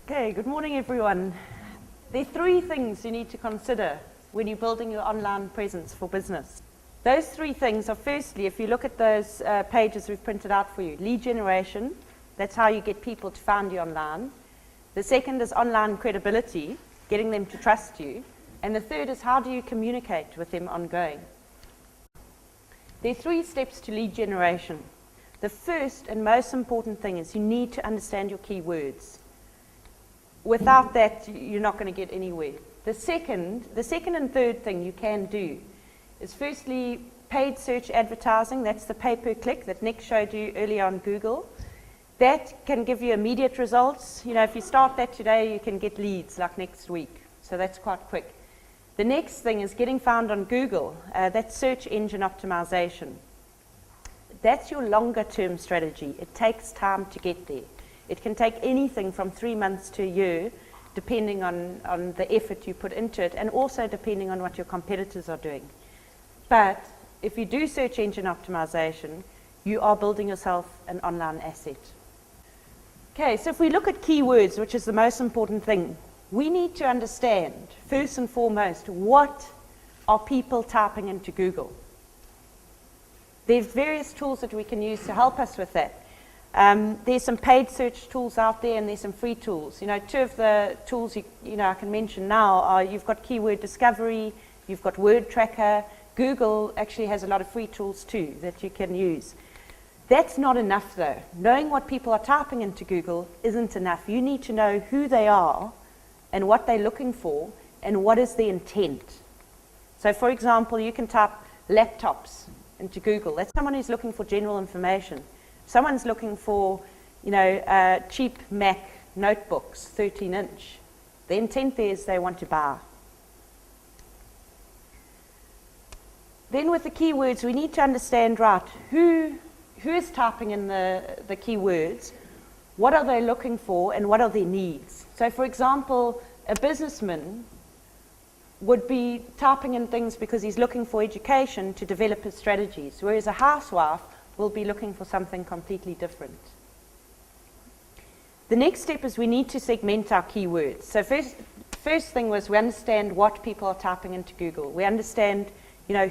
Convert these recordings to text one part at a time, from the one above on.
Okay, good morning everyone. There are three things you need to consider when you're building your online presence for business. Those three things are, firstly, if you look at those pages we've printed out for you, lead generation, that's how you get people to find you online. The second is online credibility, getting them to trust you. And the third is, how do you communicate with them ongoing? There are three steps to lead generation. The first and most important thing is you need to understand your keywords. Without that, you're not going to get anywhere. The second and third thing you can do is, firstly, paid search advertising. That's the pay-per-click that Nick showed you earlier on Google. That can give you immediate results. You know, if you start that today, you can get leads like next week. So that's quite quick. The next thing is getting found on Google. That's search engine optimization. That's your longer-term strategy. It takes time to get there. It can take anything from 3 months to a year, depending on the effort you put into it, and also depending on what your competitors are doing. But if you do search engine optimization, you are building yourself an online asset. Okay, so if we look at keywords, which is the most important thing, we need to understand, first and foremost, what are people typing into Google? There's various tools that we can use to help us with that. There's some paid search tools out there, and there's some free tools. You know, two of the tools I can mention now are, you've got keyword discovery, you've got word tracker. Google actually has a lot of free tools too that you can use. That's not enough though. Knowing what people are typing into Google isn't enough. You need to know who they are and what they're looking for and what is the intent. So for example, you can type laptops into Google. That's someone who's looking for general information. Someone's looking for, cheap Mac notebooks, 13-inch. The intent there is they want to buy. Then with the keywords, we need to understand, right, who is typing in the keywords, what are they looking for, and what are their needs. So for example, a businessman would be typing in things because he's looking for education to develop his strategies, whereas a housewife will be looking for something completely different. The next step is we need to segment our keywords. So first thing was we understand what people are typing into Google. We understand,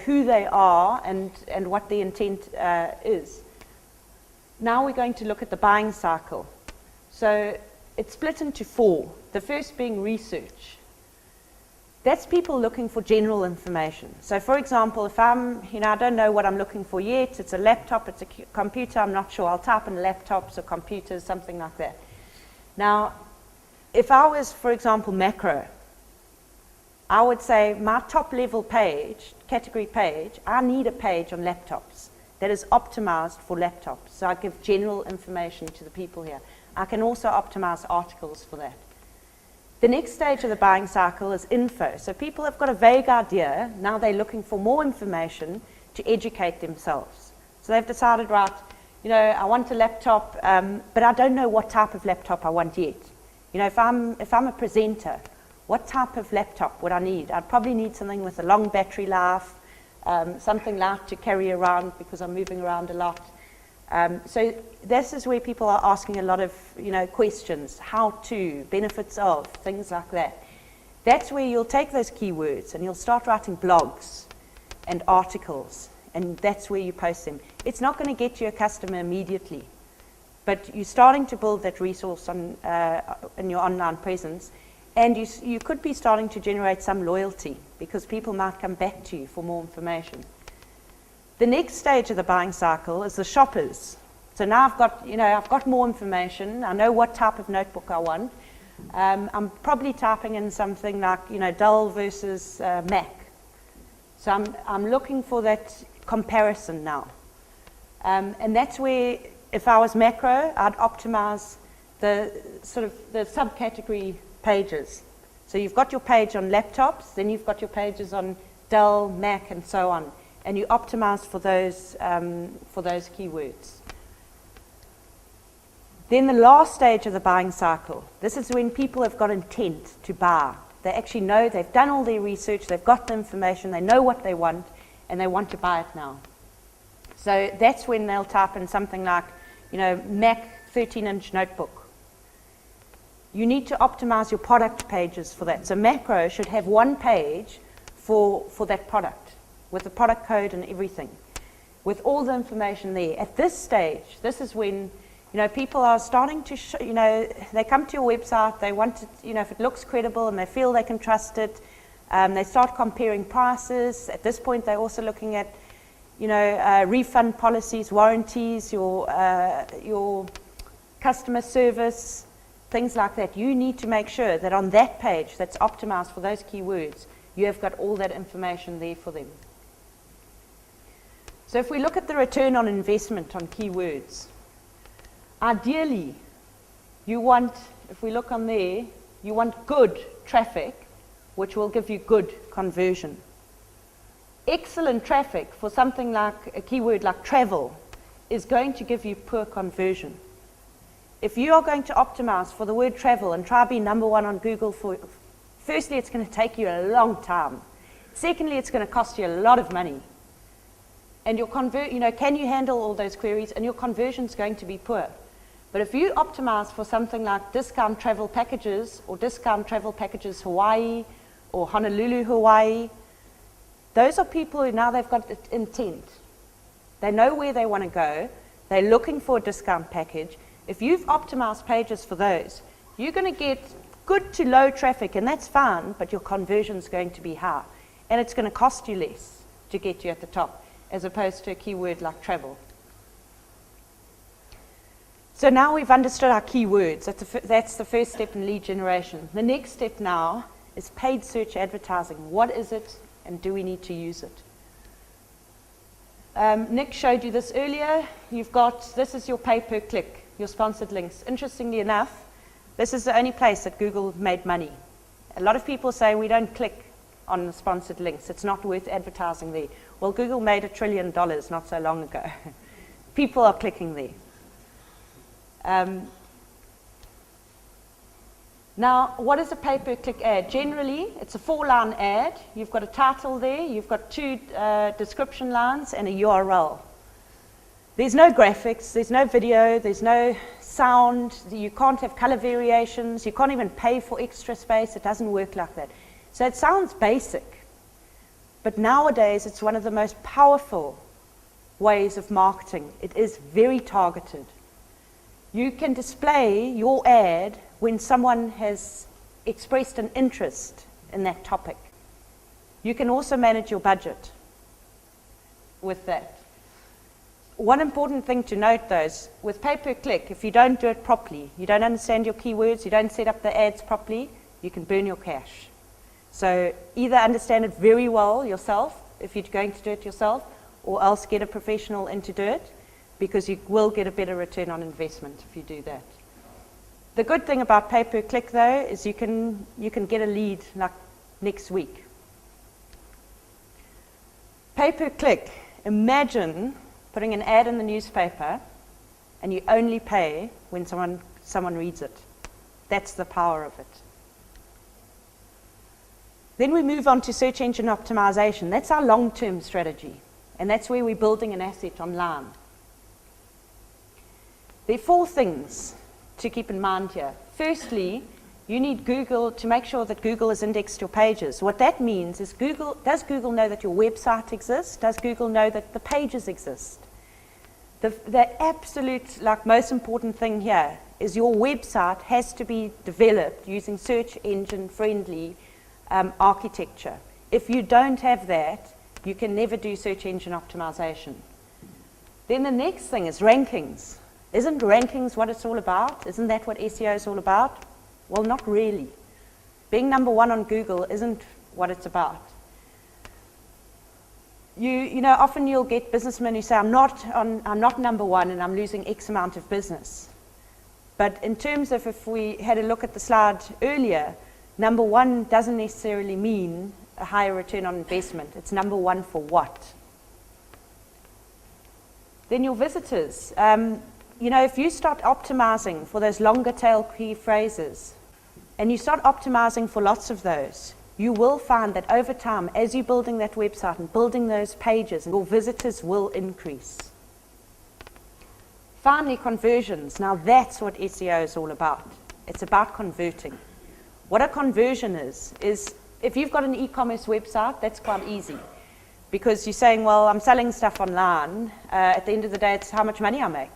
who they are and what the intent is. Now we're going to look at the buying cycle. So it's split into four. The first being research. That's people looking for general information. So for example, if I don't know what I'm looking for yet, it's a laptop, it's a computer, I'm not sure, I'll type in laptops or computers, something like that. Now, if I was, for example, macro, I would say my top level page, category page, I need a page on laptops that is optimized for laptops. So I give general information to the people here. I can also optimize articles for that. The next stage of the buying cycle is info. So people have got a vague idea. Now they're looking for more information to educate themselves. So they've decided, right, I want a laptop, but I don't know what type of laptop I want yet. If I'm a presenter, what type of laptop would I need? I'd probably need something with a long battery life, something light to carry around because I'm moving around a lot. So this is where people are asking a lot of questions, how to, benefits of, things like that. That's where you'll take those keywords and you'll start writing blogs and articles, and that's where you post them. It's not going to get you a customer immediately, but you're starting to build that resource in your online presence, and you could be starting to generate some loyalty because people might come back to you for more information. The next stage of the buying cycle is the shoppers. So now I've got more information. I know what type of notebook I want. I'm probably typing in something like, Dell versus Mac. So I'm looking for that comparison now. And that's where, if I was macro, I'd optimize the subcategory pages. So you've got your page on laptops, then you've got your pages on Dell, Mac, and so on. And you optimize for those keywords. Then the last stage of the buying cycle, this is when people have got intent to buy. They actually know, they've done all their research, they've got the information, they know what they want, and they want to buy it now. So that's when they'll type in something like, Mac 13-inch notebook. you need to optimize your product pages for that. So macro should have one page for that product, with the product code and everything, with all the information there. At this stage, this is when people are starting to, they come to your website, they want it, if it looks credible and they feel they can trust it, they start comparing prices. At this point, they're also looking at, refund policies, warranties, your customer service, things like that. You need to make sure that on that page that's optimized for those keywords, you have got all that information there for them. So if we look at the return on investment on keywords, ideally, if we look on there, you want good traffic, which will give you good conversion. Excellent traffic for something like a keyword like travel is going to give you poor conversion. If you are going to optimize for the word travel and try to be number one on Google, firstly, it's going to take you a long time. Secondly, it's going to cost you a lot of money. And can you handle all those queries? And your conversion is going to be poor. But if you optimize for something like discount travel packages or discount travel packages Hawaii or Honolulu, Hawaii, those are people who now they've got intent. They know where they want to go. They're looking for a discount package. If you've optimized pages for those, you're going to get good to low traffic, and that's fine, but your conversion is going to be high. And it's going to cost you less to get you at the top, as opposed to a keyword like travel. So now we've understood our keywords. That's the first step in lead generation. The next step now is paid search advertising. What is it, and do we need to use it? Nick showed you this earlier. This is your pay-per-click, your sponsored links. Interestingly enough, this is the only place that Google made money. A lot of people say we don't click on the sponsored links. It's not worth advertising there. Well, Google made $1 trillion not so long ago. People are clicking there. Now, what is a pay-per-click ad? Generally, it's a 4-line ad. You've got a title there, you've got 2 description lines, and a URL. There's no graphics, there's no video, there's no sound, you can't have color variations, you can't even pay for extra space. It doesn't work like that. So it sounds basic, but nowadays it's one of the most powerful ways of marketing. It is very targeted. You can display your ad when someone has expressed an interest in that topic. You can also manage your budget with that. One important thing to note, though, is with pay-per-click, if you don't do it properly, you don't understand your keywords, you don't set up the ads properly, you can burn your cash. So either understand it very well yourself, if you're going to do it yourself, or else get a professional in to do it, because you will get a better return on investment if you do that. The good thing about pay-per-click, though, is you can get a lead like next week. Pay-per-click, imagine putting an ad in the newspaper and you only pay when someone reads it. That's the power of it. Then we move on to search engine optimization. That's our long-term strategy, and that's where we're building an asset online. There are 4 things to keep in mind here. Firstly, you need Google to make sure that Google has indexed your pages. What that means is does Google know that your website exists? Does Google know that the pages exist? The absolute, most important thing here is your website has to be developed using search engine friendly architecture. If you don't have that, you can never do search engine optimization. Then the next thing is rankings. Isn't rankings what it's all about? Isn't that what SEO is all about? Well, not really. Being number 1 on Google isn't what it's about. Often you'll get businessmen who say, I'm not number 1 and I'm losing X amount of business. But in terms of, if we had a look at the slide earlier, number 1 doesn't necessarily mean a higher return on investment. It's number 1 for what? Then your visitors. If you start optimizing for those longer tail key phrases, and you start optimizing for lots of those, you will find that over time, as you're building that website and building those pages, your visitors will increase. Finally, conversions. Now that's what SEO is all about. It's about converting. What a conversion is if you've got an e-commerce website, that's quite easy. Because you're saying, well, I'm selling stuff online. At the end of the day, it's how much money I make.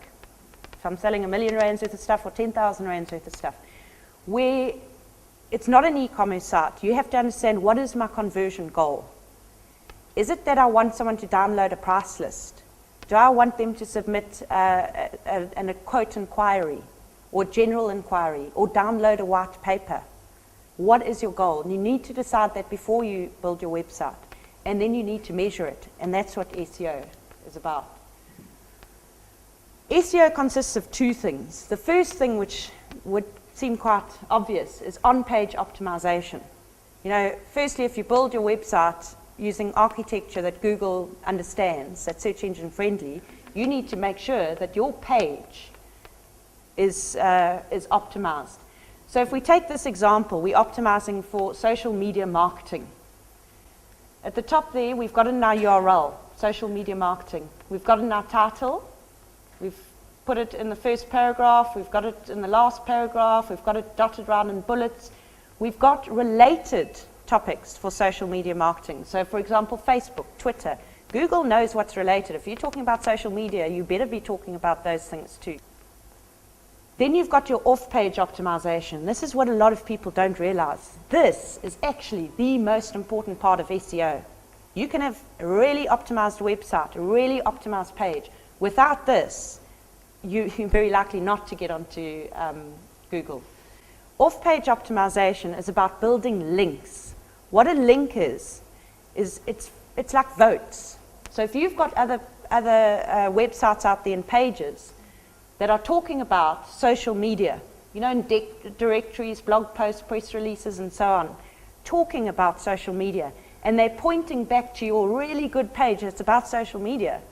If I'm selling R1 million worth of stuff or 10,000 rands worth of stuff. Where it's not an e-commerce site, you have to understand, what is my conversion goal? Is it that I want someone to download a price list? Do I want them to submit a quote inquiry or general inquiry or download a white paper? What is your goal? And you need to decide that before you build your website. And then you need to measure it. And that's what SEO is about. SEO consists of two things. The first thing, which would seem quite obvious, is on-page optimization. You know, firstly, if you build your website using architecture that Google understands, that's search engine friendly, you need to make sure that your page is optimized. So if we take this example, we're optimizing for social media marketing. At the top there, we've got in our URL, social media marketing. We've got in our title, we've put it in the first paragraph, we've got it in the last paragraph, we've got it dotted around in bullets. We've got related topics for social media marketing. So for example, Facebook, Twitter. Google knows what's related. If you're talking about social media, you better be talking about those things too. Then you've got your off-page optimization. This is what a lot of people don't realize. This is actually the most important part of SEO. You can have a really optimized website, a really optimized page. Without this, you're very likely not to get onto Google. Off-page optimization is about building links. What a link is it's like votes. So if you've got other websites out there and pages that are talking about social media, you know, in directories, blog posts, press releases, and so on, talking about social media, and they're pointing back to your really good page that's about social media,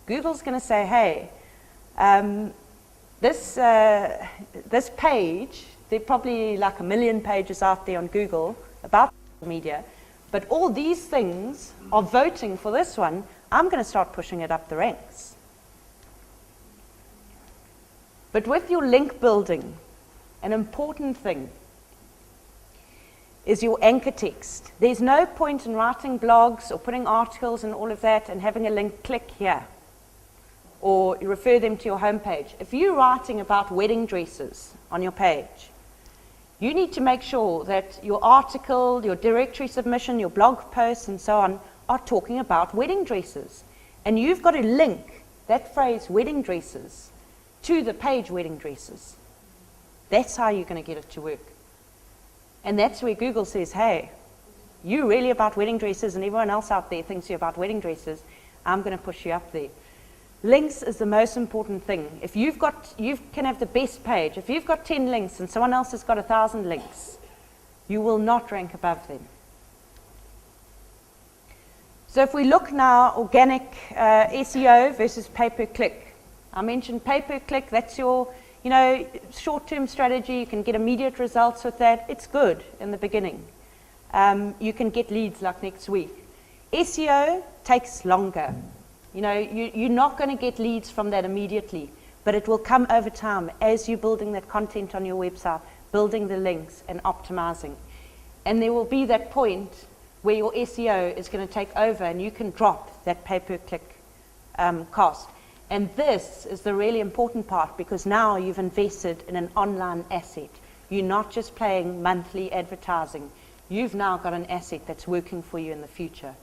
Google's going to say, hey, this page, there are probably like 1 million pages out there on Google about social media, but all these things are voting for this one. I'm going to start pushing it up the ranks. But with your link building, an important thing is your anchor text. There's no point in writing blogs or putting articles and all of that and having a link click here or you refer them to your homepage. If you're writing about wedding dresses on your page, you need to make sure that your article, your directory submission, your blog posts and so on are talking about wedding dresses. And you've got to link that phrase wedding dresses to the page wedding dresses. That's how you're going to get it to work. And that's where Google says, hey, you're really about wedding dresses and everyone else out there thinks you're about wedding dresses. I'm going to push you up there. Links is the most important thing. If you can have the best page. If you've got 10 links and someone else has got 1,000 links, you will not rank above them. So if we look now, organic SEO versus pay-per-click. I mentioned pay-per-click, that's your short-term strategy. You can get immediate results with that. It's good in the beginning. You can get leads like next week. SEO takes longer. You're not going to get leads from that immediately, but it will come over time as you're building that content on your website, building the links and optimizing. And there will be that point where your SEO is going to take over and you can drop that pay-per-click cost. And this is the really important part because now you've invested in an online asset. You're not just paying monthly advertising. You've now got an asset that's working for you in the future.